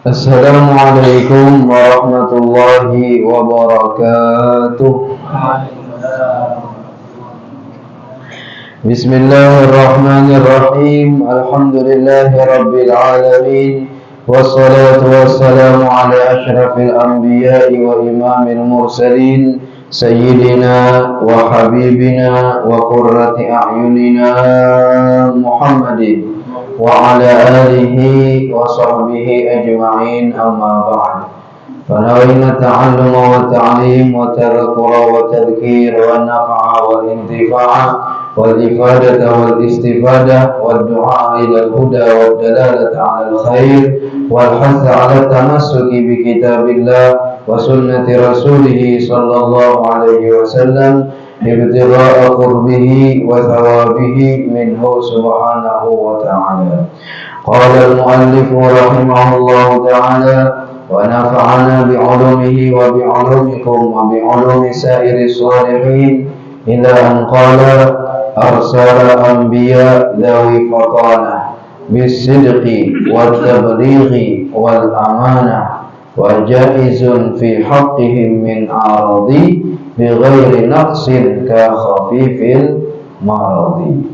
Assalamualaikum warahmatullahi wabarakatuh. Bismillahirrahmanirrahim. Alhamdulillahi rabbil alamin. Wassalatu wassalamu ala asyrafil anbiya'i wa imamil mursalin, sayyidina wa habibina wa qurrati a'yunina Muhammadin wa ala alihi wa sahbihi ajma'in, amma ba'd. Fanawina ta'alluma wa ta'lim wa tadhkura wa tadhkir wa nafa'a wa intifa'a wal ifadata wal istifada wal du'a ila al-huda wa dalalata 'ala al-khair wal hatha 'ala tamassuki bi kitabillah wa sunnati rasulih sallallahu alaihi wasallam ibtigha'a qurbihi wa thawabihi minhu subhanahu wa ta'ala. Qala al-muallif rahimahullahu ta'ala wa nafa'ana bi'ulumihi wa bi'ulumikum wa bi'ulumi sa'iri salihin ila an qala arsala anbiya dhawi fatana bisidqi wal tablighi wal amanah wa jaizun fi haqqihim min aradi bighairi naqsin ka khafifil maradi.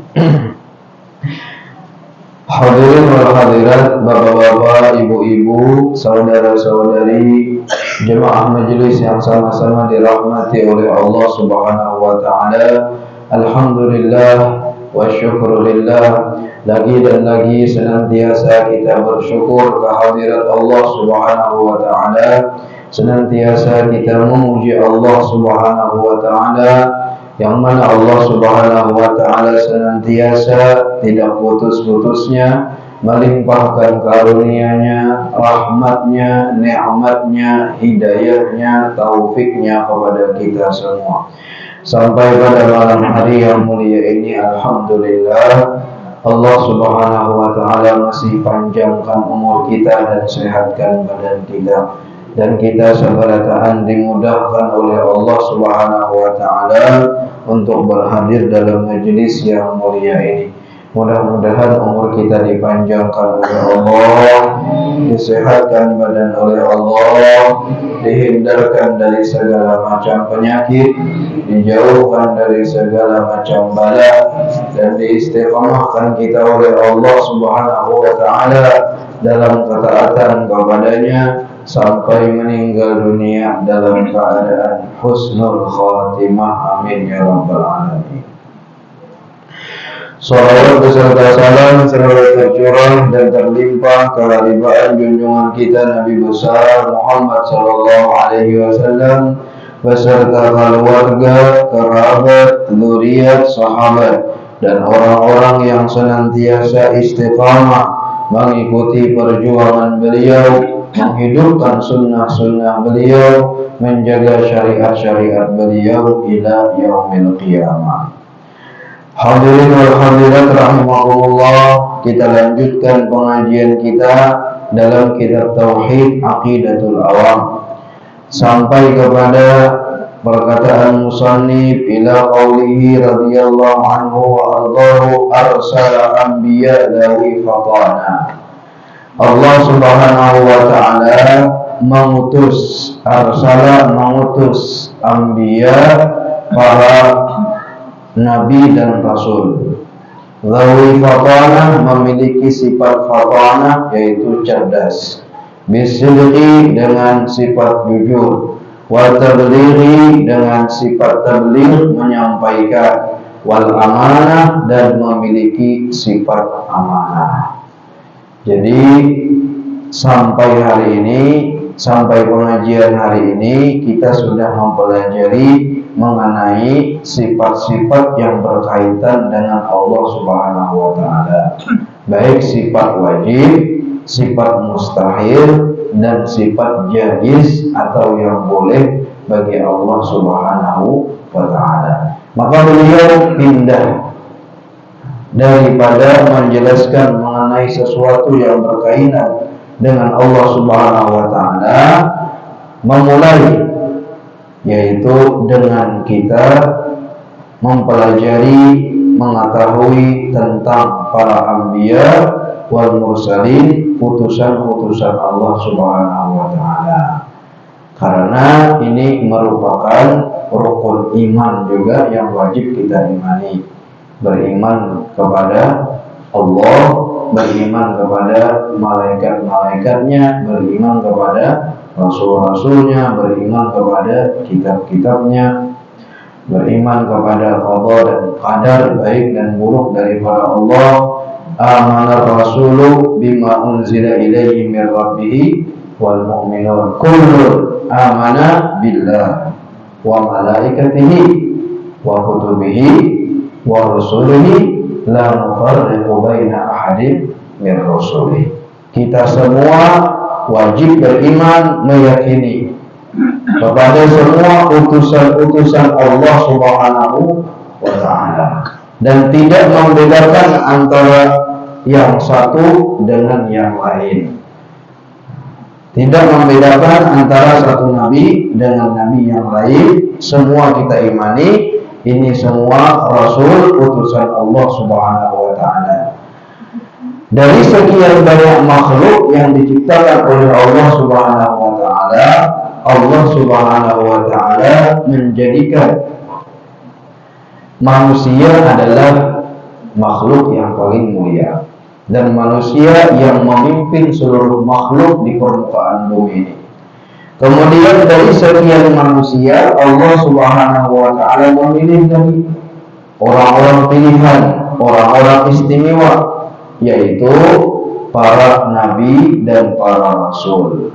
Hadirin wal hadirat, bapak-bapak, ibu-ibu, saudara-saudari, jemaah majelis yang sama-sama dirahmati oleh Allah Subhanahu wa taala. Alhamdulillah wa syukrulillah, lagi dan lagi senantiasa kita bersyukur kehadirat Allah Subhanahu wa taala, senantiasa kita memuji Allah Subhanahu wa taala, yang mana Allah Subhanahu wa taala senantiasa tidak putus-putusnya melimpahkan karunia-Nya, rahmat-Nya, nikmat-Nya, hidayah-Nya, taufiknya kepada kita semua. Sampai pada malam hari yang mulia ini, alhamdulillah, Allah Subhanahu wa taala masih panjangkan umur kita dan sehatkan badan kita, dan kita seberataan dimudahkan oleh Allah Subhanahu wa taala untuk berhadir dalam majelis yang mulia ini. Mudah-mudahan umur kita dipanjangkan oleh Allah, disehatkan badan oleh Allah, dihindarkan dari segala macam penyakit, dijauhkan dari segala macam bala, dan diistiqamahkan kita oleh Allah Subhanahu wa taala dalam ketaatan kepadanya sampai meninggal dunia dalam keadaan husnul khatimah. Amin ya rabbal alamin. Salawat beserta salam selalu tercurah dan terlimpah kehadiran junjungan kita Nabi besar Muhammad sallallahu alaihi wasallam beserta keluarga, kerabat, dzurriyyat, sahabat, dan orang-orang yang senantiasa istiqamah mengikuti perjuangan beliau, menghidupkan sunnah-sunnah beliau, menjaga syariat-syariat beliau ila yaumil qiyamah. Hadirin wal hadirat rahimakumullah, kita lanjutkan pengajian kita dalam kitab Tauhid Aqidatul Awam sampai kepada perkataan musannif ila qaulihi radhiyallahu anhu wa ardahu arsala anbiya dhawi fatana. Allah Subhanahu wa taala mengutus anbiya, para nabi dan rasul. Dhawi fatana, memiliki sifat fatana yaitu cerdas, bisidqi dengan sifat jujur, wa tablighi dengan sifat tabligh menyampaikan, wal amanah dan memiliki sifat amanah. Jadi sampai hari ini, sampai pengajian hari ini, kita sudah mempelajari mengenai sifat-sifat yang berkaitan dengan Allah Subhanahu wa taala, baik sifat wajib, sifat mustahil, dan sifat jaiz atau yang boleh bagi Allah Subhanahu wa taala. Maka beliau pindah daripada menjelaskan mengenai sesuatu yang berkaitan dengan Allah Subhanahu wa taala, memulai yaitu dengan kita mempelajari mengetahui tentang para anbiya wal mursalin, utusan-utusan Allah Subhanahu wa taala. Karena ini merupakan rukun iman juga yang wajib kita imani. Beriman kepada Allah, beriman kepada malaikat-malaikatnya, beriman kepada rasul-rasulnya, beriman kepada kitab-kitabnya, beriman kepada qada dan qadar baik dan buruk daripada Allah. Amanar rasulu bima unzila ilaihi min rabbih wal mu'minun kullun amana billah wa malaikatihi wa kutubihi wa rusulihi la nufarriqu baina ahadin min rusulihi. Kita semua wajib beriman, meyakini kepada semua utusan-utusan Allah Subhanahu wa ta'ala, dan tidak membedakan antara yang satu dengan yang lain. Tidak membedakan antara satu nabi dengan nabi yang lain. Semua kita imani, ini semua rasul utusan Allah Subhanahu wa ta'ala. Dari sekian banyak makhluk yang diciptakan oleh Allah Subhanahu wa ta'ala, Allah Subhanahu wa ta'ala menjadikan manusia adalah makhluk yang paling mulia, dan manusia yang memimpin seluruh makhluk di permukaan bumi ini. Kemudian dari sekian manusia, Allah Subhanahu wa ta'ala memilih dari orang-orang pilihan, orang-orang istimewa, yaitu para nabi dan para rasul,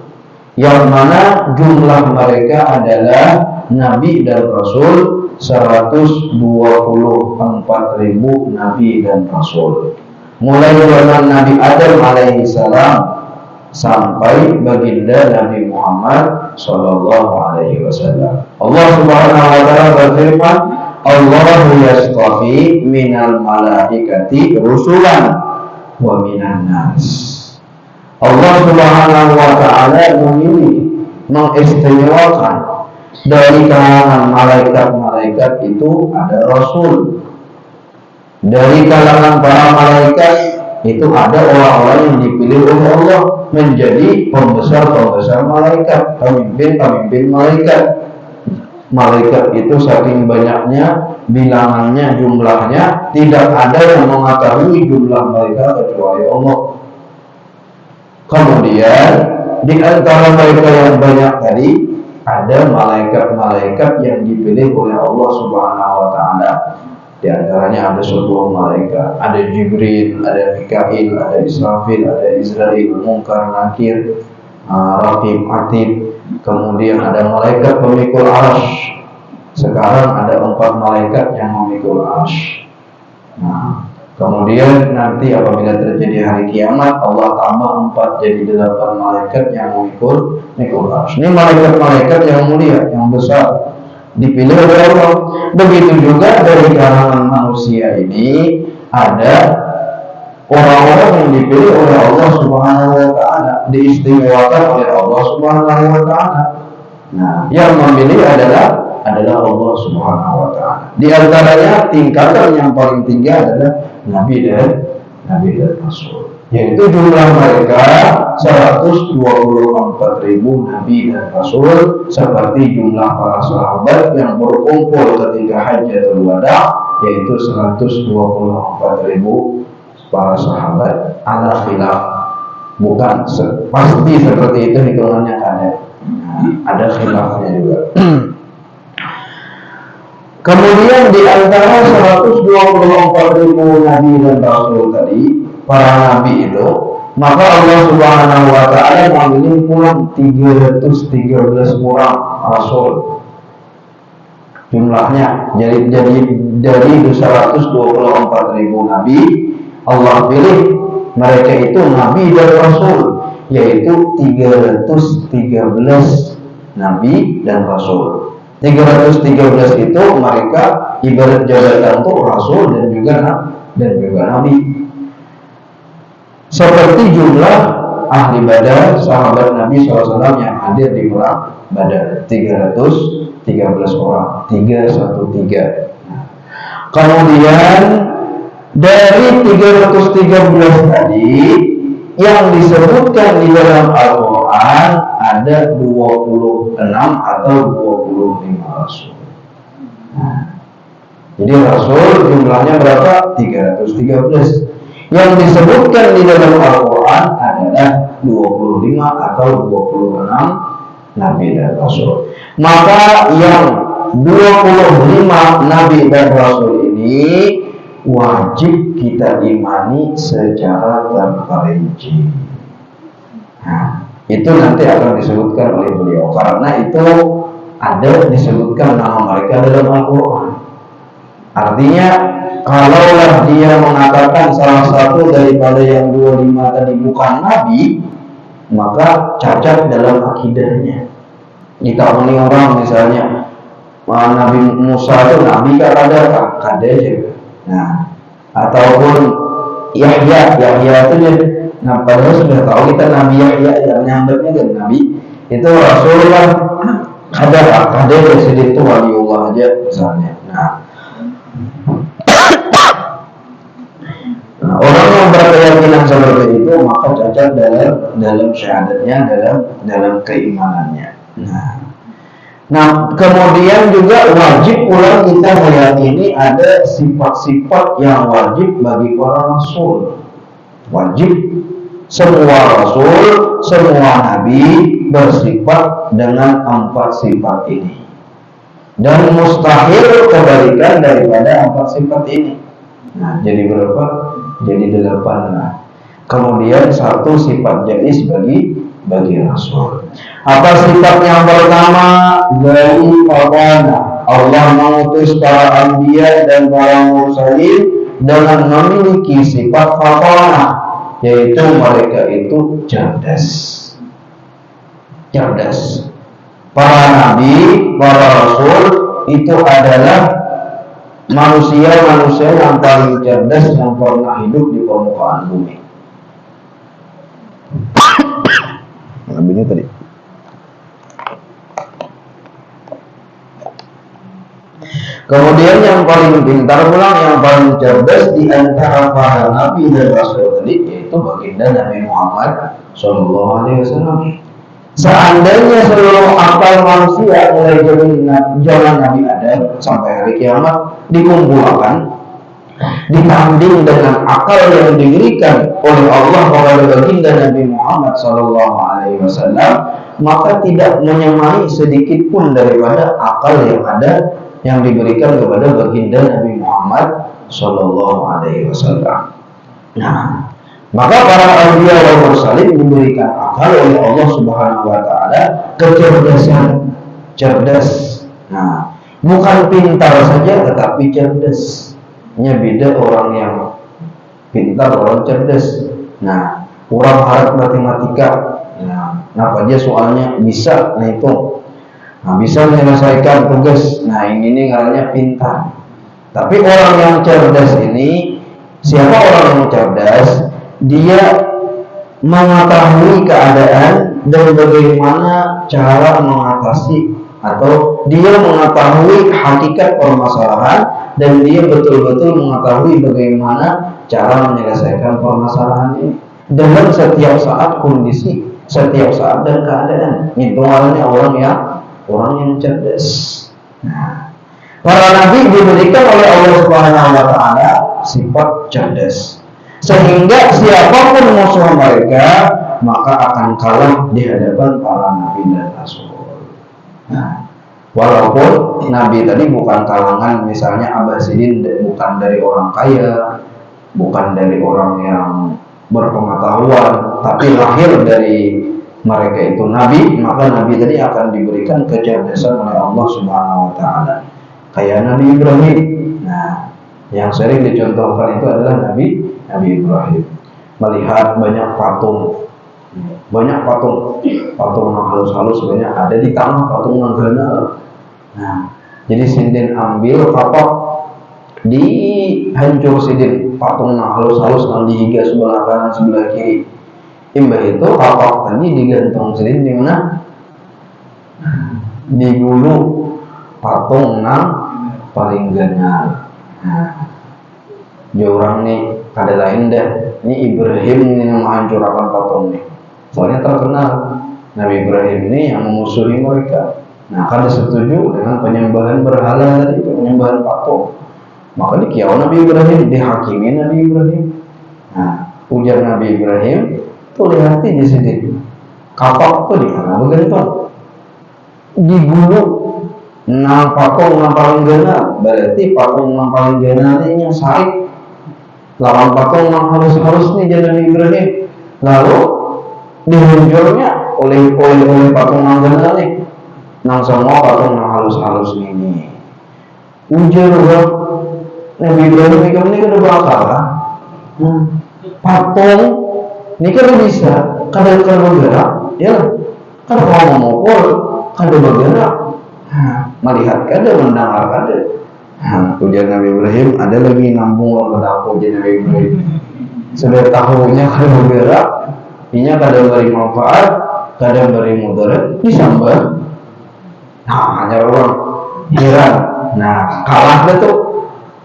yang mana jumlah mereka adalah nabi dan rasul 124.000 nabi dan rasul, mulai zaman Nabi Adam alaihi salam sampai baginda Nabi Muhammad sallallahu alaihi wasallam. Allah Subhanahu wa taala berfirman, Allahu yastafi minal malaikati rusulan wa minan nas. Allah Subhanahu wa taala memilih, mengistimewakan dari kalangan malaikat-malaikat itu ada rasul. Dari kalangan para malaikat itu ada orang-orang yang dipilih oleh Allah menjadi pembesar-pembesar malaikat, pemimpin-pemimpin malaikat. Malaikat itu saking banyaknya, bilangannya, jumlahnya, tidak ada yang mengetahui jumlah malaikat kecuali Allah. Kemudian di antara mereka yang banyak tadi, ada malaikat-malaikat yang dipilih oleh Allah Subhanahu wa ta'ala. Di antaranya ada 10 malaikat, ada Jibril, ada Mikail, ada Israfil, ada Israil, Munkar, Nakir, Raqib, Atid. Kemudian ada malaikat pemikul arsy. Sekarang ada 4 malaikat yang memikul arsy. Nah, kemudian nanti apabila terjadi hari kiamat, Allah tambah 4 jadi 8 malaikat yang memikul arsy. Ini malaikat-malaikat yang mulia, yang besar, dipilih oleh Allah. Begitu juga dari kalangan manusia ini ada orang-orang yang dipilih oleh Allah Subhanahu wa ta'ala, diistimewakan oleh Allah Subhanahu wa ta'ala. Nah, yang memilih adalah Allah Subhanahu wa ta'ala. Di antaranya tingkatan yang paling tinggi adalah nabi dan rasul, yaitu jumlah mereka 124.000 nabi dan rasul, seperti jumlah para sahabat yang berkumpul ketika Hajjatul Wada, yaitu 124.000 para sahabat. Ada khilaf, bukan pasti seperti itu hitungannya, ada khilafnya juga. Kemudian di antara 124.000 nabi dan rasul tadi, para nabi itu, maka Allah Subhanahu wa ta'ala memilih pula 313 orang rasul. Jumlahnya jadi dari 124.000 nabi, Allah pilih mereka itu nabi dan rasul, yaitu 313 nabi dan rasul. 313 itu mereka ibarat jabatan untuk rasul dan juga nabi. Seperti jumlah ahli Badar, sahabat Nabi SAW yang hadir di perang Badar, 313 orang, 313. Kemudian Dari 313 tadi yang disebutkan di dalam Al-Quran ada 26 atau 25 Rasul. Jadi Rasul jumlahnya berapa? 313. Yang disebutkan di dalam Al-Quran adalah 25 atau 26 Nabi dan Rasul. Maka yang 25 Nabi dan Rasul ini wajib kita imani secara terperinci. Nah, itu nanti akan disebutkan oleh beliau karena itu ada disebutkan nama mereka dalam Al-Quran. Artinya kalaulah dia mengatakan salah satu daripada yang 25 tadi bukan Nabi, maka cacat dalam akidahnya. Ditakuni orang misalnya Nabi Musa itu Nabi kan ada juga. Nah, ataupun Yahya itu dia. Nah, padahal sudah tahu kita Nabi Yahya yang nyambernya kan Nabi itu Rasulullah ada presiden itu waliullah aja misalnya. Nah, orang yang berkeyakinan seperti itu maka cacat dalam syahadatnya, dalam keimanannya. Nah, kemudian juga wajib pula kita meyakini ada sifat-sifat yang wajib bagi para rasul. Wajib semua rasul, semua nabi bersifat dengan 4 sifat ini. Dan mustahil kebalikan daripada 4 sifat ini. Nah, jadi berapa? Jadi 8. Nah, kemudian 1 sifat jais bagi rasul. Apa sifat yang pertama? Dari fadana. Allah mengutus para anbiya dan para mursalin dengan memiliki sifat fadana, yaitu mereka itu cerdas. Para nabi, para rasul itu adalah manusia-manusia yang paling cerdas yang pernah hidup di permukaan bumi. Nabinya tadi. Kemudian yang paling pintar pula, yang paling cerdas di antara para nabi dan rasul tadi yaitu baginda Nabi Muhammad SAW. Seandainya seluruh akal manusia mulai dari zaman Nabi Adam sampai hari kiamat dikumpulkan, ditanding dengan akal yang diberikan oleh Allah kepada baginda Nabi Muhammad SAW, maka tidak menyamai sedikit pun daripada akal yang ada yang diberikan kepada baginda Nabi Muhammad SAW. Nah, maka para anbiya wal mursalin diberikan akal oleh Allah Subhanahu wa taala kecerdasan, cerdas. Nah, bukan pintar saja tetapi cerdas. Beda orang yang pintar, orang cerdas. Nah, orang harap matematika. Nah, apa aja soalnya bisa ngitung. Nah, bisa menyelesaikan tugas. Nah, ini katanya pintar. Tapi orang yang cerdas ini, siapa orang yang cerdas? Dia mengetahui keadaan dan bagaimana cara mengatasi, atau dia mengetahui hakikat permasalahan dan dia betul-betul mengetahui bagaimana cara menyelesaikan permasalahan ini dalam setiap saat kondisi, setiap saat dan keadaan. Hitungannya orang yang cerdas. Nah, para nabi diberikan oleh Allah Subhanahu wa taala sifat cerdas, sehingga siapapun musuh mereka maka akan kalah di hadapan para nabi dan rasul. Nah, walaupun nabi tadi bukan kalangan misalnya Abbasidin, bukan dari orang kaya, bukan dari orang yang berpengetahuan, tapi lahir dari mereka itu nabi, maka nabi tadi akan diberikan kecerdasan oleh Allah Subhanahu wa taala. Kayak Nabi Ibrahim. Nah, yang sering dicontohkan itu adalah Nabi Ibrahim. Melihat banyak patung yang halus-halus banyak ada di tanah, patung nanggana. Nah, jadi sinden ambil kapak dihancur sinden patung yang halus-halus yang dihiga sebelah kanan sebelah kiri. Imbah itu kapak tadi digantung sinden di mana? Di gulu patung nang paling ganal. Nah, Orang nih kada lain dah, ini Ibrahim nih yang menghancurkan patung nih. Soalnya terkenal Nabi Ibrahim ini yang memusuhi mereka. Nah, kada setuju dengan penyembahan berhala tadi, penyembahan patung. Maka dikiau Nabi Ibrahim, dihakimi Nabi Ibrahim. Nah, ujar Nabi Ibrahim, tuh lihat di sini. Kapak tuh di mana begentong? Di gunung. Nah, patung yang paling gena, berarti patung yang paling gena ini yang saik. Lawan patung yang halus-halus nih jadi Nabi Ibrahim. Lalu dihancurnya oleh patung yang gena nih. Nang semua patung yang halus-halus ini. Ujar Nabi Ibrahim ini kan udah bakal lah. Patung ini kan bisa kada bergerak, ya kan kalau memukul kada bergerak. Melihat kada, mendengar kada. Ujar Nabi Ibrahim, ada lagi ngambung ke dapur Nabi Ibrahim. Sudah tahunya kada bergerak, inya kada beri manfaat, kada beri mudarat, disambar. Nah, hanya orang heran. Nah, kalah betul.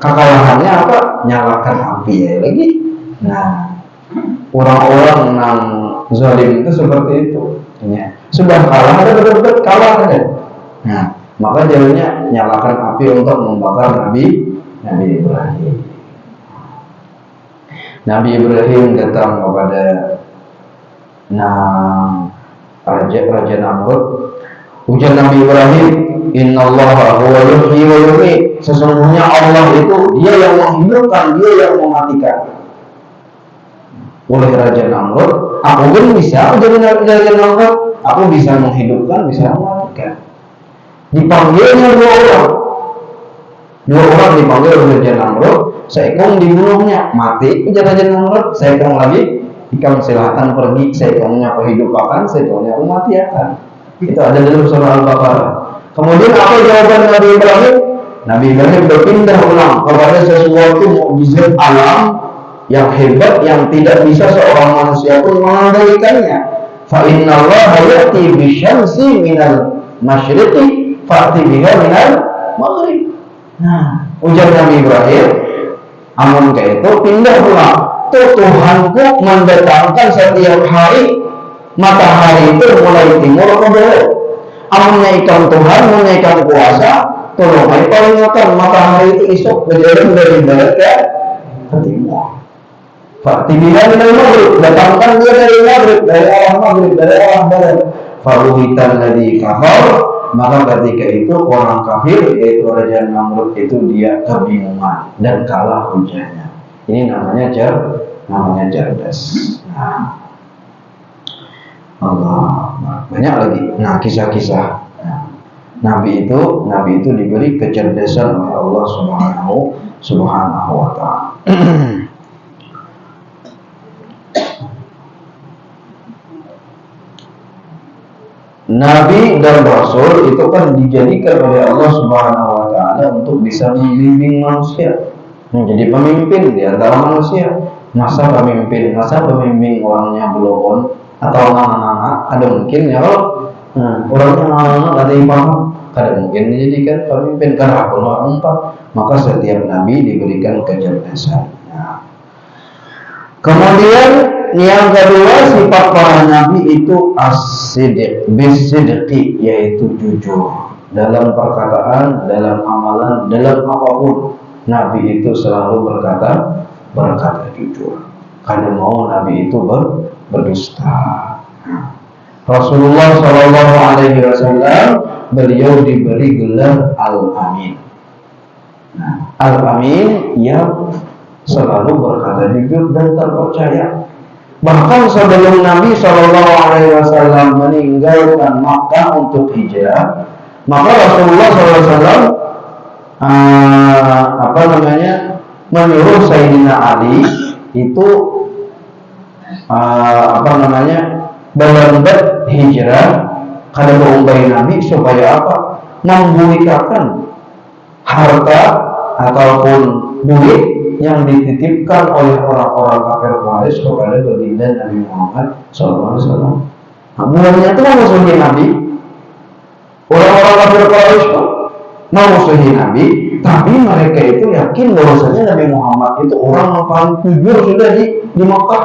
Kekalahannya apa? Nyalakan api ya lagi. Nah, orang-orang yang zalim itu seperti itu. Ya. Sudah kalah, ada betul-betul kalah ada. Nah, maka jalannya nyalakan api untuk membakar Nabi Ibrahim. Nabi Ibrahim datang kepada Raja Namrud. Ujar Nabi Ibrahim, Innallaha huwa yuhyi wa yumiit. Sesungguhnya Allah itu dia yang menghidupkan, dia yang mematikan. Oleh Raja Namrud, aku pun bisa jadi Raja Namrud. Aku bisa menghidupkan, bisa mematikan. Dipanggilnya dua orang dipanggil oleh Raja Namrud. Seekong dibunuhnya, mati Raja Namrud. Seekong lagi, ikam silahkan pergi. Seekongnya kehidupan, seekongnya kematian. Itu ada dalam surah Al-Baqarah. Kemudian apa jawaban Nabi Ibrahim? Nabi Ibrahim berpindah ulang kepada sesuatu mukjizat alam yang hebat yang tidak bisa seorang manusia pun mengendalikannya. Fa innallaha ya'ti bisyamsi minal masyriqi fa'ti biha minal maghrib. Nah, ujar Nabi Ibrahim, amun kayak itu pindah ulang. Tuhanku mendatangkan setiap hari matahari itu mulai timur ke barat. Amunnya ikan Tuhan, menaikkan kuasa, tolong aja peringatan matahari itu esok berjalan dari barat ke timur. Faktibihan dari maghrib, datangkan dia dari maghrib, dari arah maghrib, dari arah barat. Faruhitan dari kafir, maka ketika itu orang kafir, yaitu Raja Namrud itu dia kebingungan dan kalah hujahnya. Ini namanya cerdas. Nah, Allah, banyak lagi. Nah, kisah-kisah Nabi itu diberi kecerdasan oleh Allah Subhanahu wa Ta'ala. Nabi dan Rasul itu kan dijadikan oleh Allah Subhanahu wa Ta'ala untuk bisa membimbing manusia, menjadi pemimpin di antara manusia. Masa pemimpin orangnya belum atau anak-anak, ada mungkin ya kalau orangnya anak-anak ada yang paham, ada mungkin dijadikan pemimpin karena Allah empat. Maka setiap nabi diberikan kecerdasan. Kemudian yang kedua, sifat para nabi itu as-sidq, bis-sidqi, yaitu jujur dalam perkataan, dalam amalan, dalam apapun. Nabi itu selalu berkata jujur. Karena mau nabi itu berdusta. Rasulullah Shallallahu Alaihi Wasallam beliau diberi gelar Al-Amin. Al-Amin yang selalu berkata jujur dan terpercaya. Bahkan sebelum Nabi Shallallahu Alaihi Wasallam meninggalkan Makkah untuk hijrah, maka Rasulullah SAW menyuruh Sayyidina Ali itu berlambat hijrah kada berumbai Nabi supaya apa? Membunyikan harta ataupun duit yang dititipkan oleh orang-orang kafir Quraisy kepada baginda Nabi Muhammad SAW. Mulanya itu maksudnya Nabi, orang-orang kafir Quraisy memusuhi Nabi, tapi mereka itu yakin bahwasanya Nabi Muhammad itu orang yang paling jujur sudah di Makkah.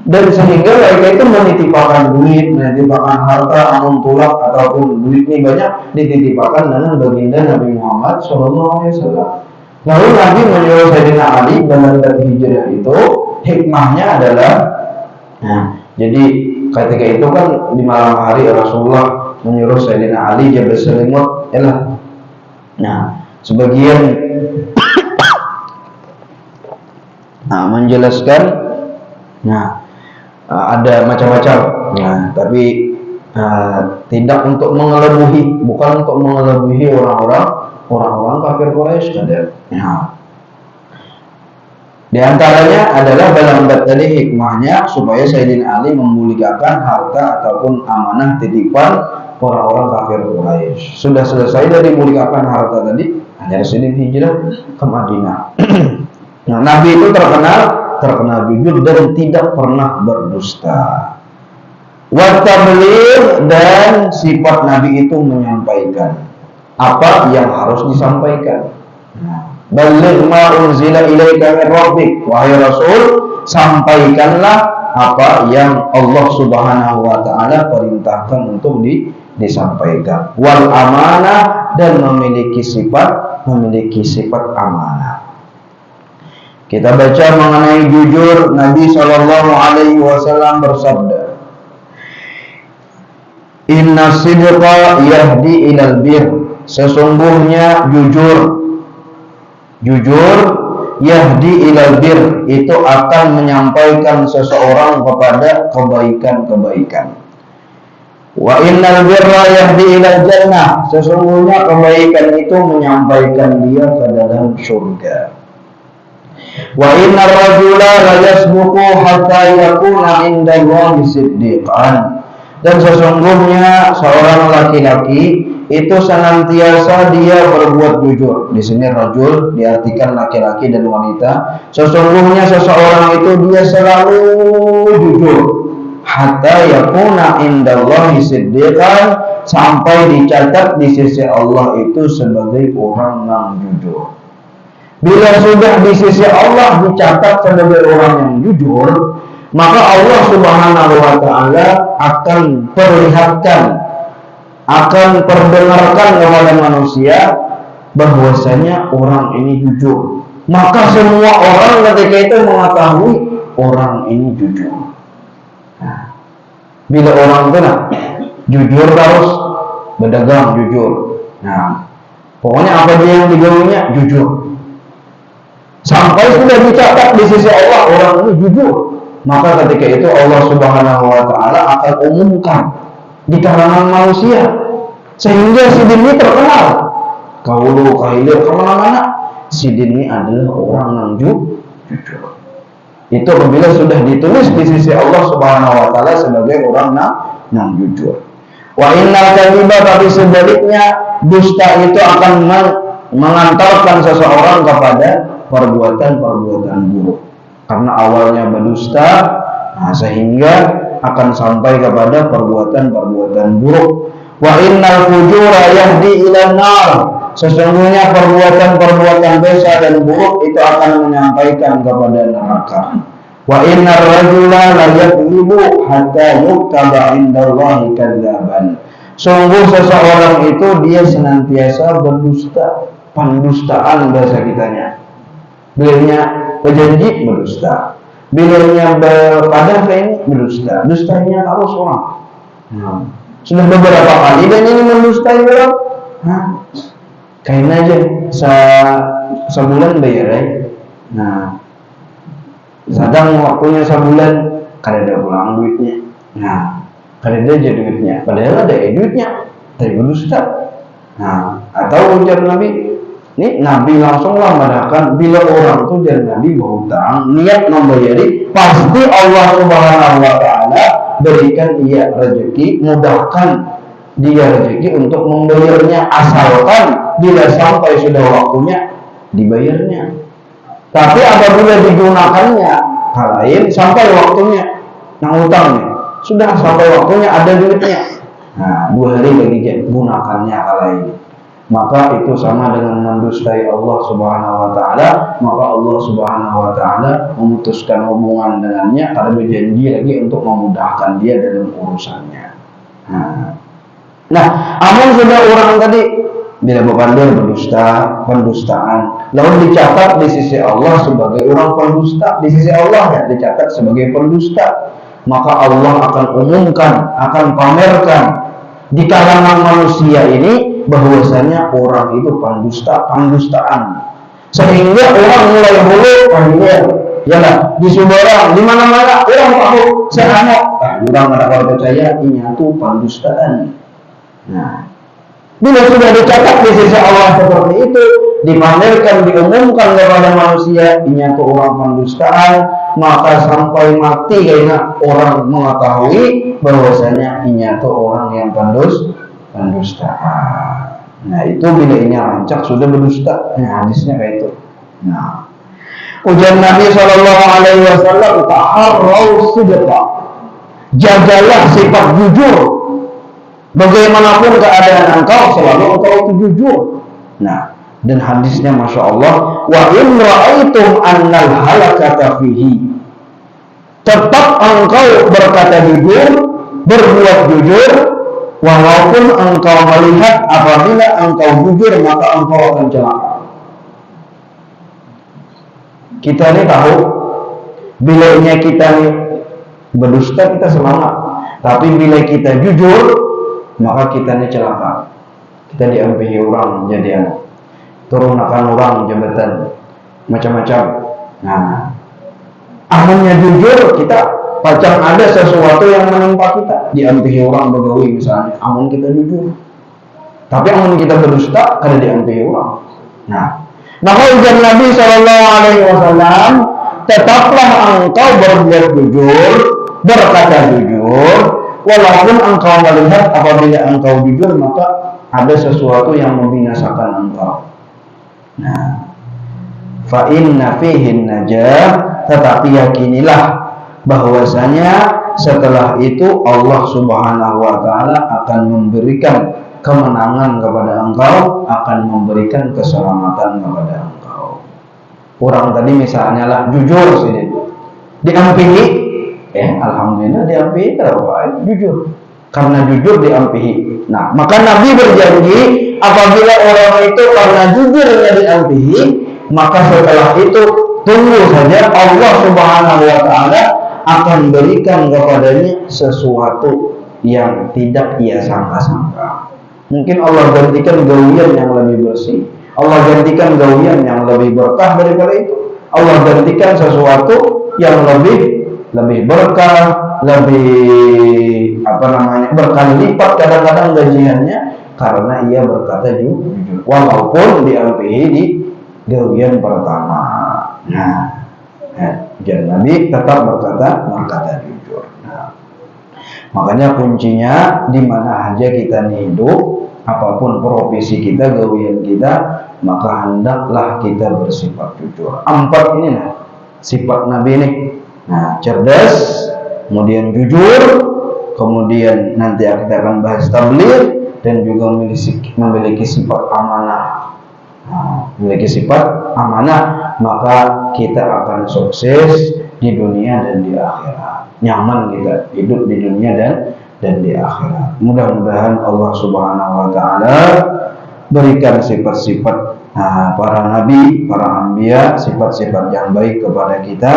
Dan sehingga mereka itu menitipkan duit, menitipkan harta, amun tulak ataupun duit ini banyak dititipkan dengan baginda Nabi Muhammad SAW. Lalu Nabi menyuruh Sayyidina Ali dalam hijrah itu, hikmahnya adalah, nah, jadi ketika itu kan di malam hari Rasulullah menyuruh Sayyidina Ali dia berselimut, elah. Nah, sebagian menjelaskan, ada macam-macam, tapi tidak untuk mengelebihi, bukan untuk mengelebihi orang-orang kafir Quraisy kadang. Di antaranya adalah dalam bab tadi hikmahnya supaya Sayyidina Ali memulihkan harta ataupun amanah titipan orang-orang kafir Quraisy. Sudah selesai dari memulihkan harta tadi, hanya Rasulullah hijrah ke Madinah. Nah, Nabi itu terkenal jujur dan tidak pernah berdusta. Watabligh, dan sifat Nabi itu menyampaikan apa yang harus disampaikan. Baligh ma unzila ilaika min rabbik, wahai Rasul, sampaikanlah apa yang Allah Subhanahu wa taala perintahkan untuk disampaikan. Wal amanah, dan memiliki sifat amanah. Kita baca mengenai jujur, Nabi Shallallahu Alaihi Wasallam bersabda, Inna sidqa yahdi ilal bir. Sesungguhnya jujur yahdi ilal bir, itu akan menyampaikan seseorang kepada kebaikan-kebaikan. Wa innal birra yahdi ilal jannah. Sesungguhnya kebaikan itu menyampaikan dia ke dalam surga. Wa inna rajula la yasbuqu hatta yakuna indallahi siddiqan. Dan sesungguhnya seorang laki-laki itu senantiasa dia berbuat jujur. Di sini rajul diartikan laki-laki dan wanita. Sesungguhnya seseorang itu dia selalu jujur. Hatta yakuna indallahi siddiqan, sampai dicatat di sisi Allah itu sebagai orang yang jujur. Bila sudah di sisi Allah dicatat sebagai orang yang jujur, maka Allah Subhanahu wa taala akan perlihatkan, akan perdengarkan kepada manusia bahwasanya orang ini jujur. Maka semua orang ketika itu mengetahui orang ini jujur. Nah, bila orang itu jujur terus berdagang jujur. Nah, pokoknya apa dia yang digaulinya jujur. Sampai sudah dicatat di sisi Allah orang ini jujur, maka ketika itu Allah Subhanahu wa taala akan umumkan di kalangan manusia sehingga si din ini terkenal. Kaulu kahilir kemana-mana, si din ini adalah orang yang jujur. Itu apabila sudah ditulis di sisi Allah Subhanahu wa taala sebagai orang yang jujur. Wa innal kadhiba, tapi sebaliknya dusta itu akan mengantarkan seseorang kepada perbuatan-perbuatan buruk. Karena awalnya berdusta, sehingga akan sampai kepada perbuatan-perbuatan buruk. Wa innal fujura yahdi ilan nar. Sesungguhnya perbuatan-perbuatan dosa dan buruk itu akan menyampaikan kepada neraka. Wa innar rajula la yakdzibu hatta yuktaba indallahi kadzaban. Sungguh seseorang itu dia senantiasa berdusta, pendustaan bahasa kitanya. Bilanya berjanji berdusta, bilanya berkadar ini berdusta, dustanya harus orang. Sudah beberapa kali dan ini mendustai orang. Kain aja sebulan bayar ya. Nah, sedang waktunya sebulan kada pulang duitnya. Nah, kada aja duitnya, padahal ada duitnya, tapi berdusta. Nah, atau ujar Nabi, ini Nabi langsunglah mengatakan bila orang itu dari Nabi berhutang niat membayari, pasti Allah Subhanahu wa taala berikan dia rezeki, mudahkan dia rezeki untuk membayarnya, asalkan bila sampai sudah waktunya dibayarnya. Tapi apabila digunakannya hal lain sampai waktunya yang hutangnya sudah sampai waktunya ada duitnya, nah 2 hari lagi gunakannya hal lain. maka itu sama dengan mendustai Allah Subhanahu wa taala, maka Allah Subhanahu wa taala memutuskan hubungan dengannya karena berjanji lagi untuk memudahkan dia dalam urusannya. Nah, amun sudah orang tadi bila berpandai pendustaan, lalu dicatat di sisi Allah sebagai orang pendusta, di sisi Allah ya dicatat sebagai pendusta, maka Allah akan umumkan, akan pamerkan di kalangan manusia ini bahwasanya orang itu pendustaan, sehingga orang mulai hulu ya lah di Sumberang di mana-mana orang tahu sekarang orang ada percaya ini itu pendustaan. Nah, bila sudah dicatat di sisi Allah seperti itu, dipamerkan, diumumkan kepada manusia ini itu orang pendustaan, maka sampai mati karena orang mengetahui bahwasanya ini itu orang yang pendustaan. Nah, itu bila ini rancak sudah berdusta. Nah, hadisnya kayak itu. Nah, ujar Nabi Shallallahu Alaihi Wasallam, taharrau sidqa, jagalah sifat jujur. Bagaimanapun keadaan engkau, selalu engkau itu jujur. Nah, dan hadisnya Masya Allah, wa in ra'aitum annal halakata fihi, tetap engkau berkata jujur, berbuat jujur, walaupun engkau melihat apabila engkau jujur maka engkau akan celaka. Kita ini tahu, bila kita ini berdusta kita semangat, tapi bila kita jujur maka kita ini celaka. Kita diampihi orang jadi turunakan orang jabatan macam-macam. Nah, amunnya jujur kita pacang ada sesuatu yang menimpa kita, diampihi orang begawi misalnya, amun kita jujur. Tapi amun kita berdusta kada diampihi orang. Nah, maka ujar Nabi Shallallahu Alaihi Wasallam, tetaplah engkau berbuat jujur, berkata jujur, walaupun engkau melihat apabila engkau jujur maka ada sesuatu yang membinasakan engkau. Nah, fa inna fihin najah, tetapi yakinilah bahwasanya setelah itu Allah Subhanahu wa taala akan memberikan kemenangan kepada engkau, akan memberikan keselamatan kepada engkau. Orang tadi misalnya lah jujur sini, diampihi, alhamdulillah diampihi kalau baik jujur, karena jujur diampihi. Nah, maka Nabi berjanji apabila orang itu karena jujurnya diampihi, maka setelah itu tunggu saja Allah Subhanahu wa taala akan berikan kepadanya sesuatu yang tidak ia sangka-sangka. Mungkin Allah gantikan gawian yang lebih bersih, Allah gantikan gawian yang lebih berkah daripada itu, Allah gantikan sesuatu yang lebih berkah, lebih berkali lipat kadang-kadang gajiannya karena ia berkata jujur, walaupun diampihi di gawian pertama. Nah, jadi Nabi tetap berkata jujur. Nah, makanya kuncinya di mana aja kita hidup, apapun profesi kita, gawian kita, maka hendaklah kita bersifat jujur. 4 ini sifat Nabi ini. Nah, cerdas, kemudian jujur, kemudian nanti kita akan bahas tabligh, dan juga memiliki sifat amanah. Nah, memiliki sifat amanah, maka kita akan sukses di dunia dan di akhirat. Nyaman kita hidup di dunia dan di akhirat. Mudah-mudahan Allah Subhanahu wa taala berikan sifat-sifat para nabi, para anbiya, sifat-sifat yang baik kepada kita.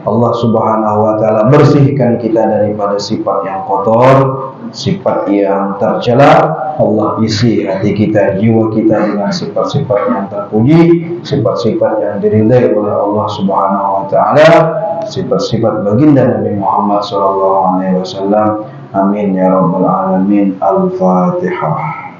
Allah Subhanahu wa taala bersihkan kita daripada sifat yang kotor, sifat yang tercela. Allah isi hati kita, jiwa kita dengan sifat-sifat yang terpuji, sifat-sifat yang diridai oleh Allah Subhanahu wa taala, sifat-sifat baginda Nabi Muhammad sallallahu alaihi wasallam. Amin ya rabbal alamin. Al-Fatihah.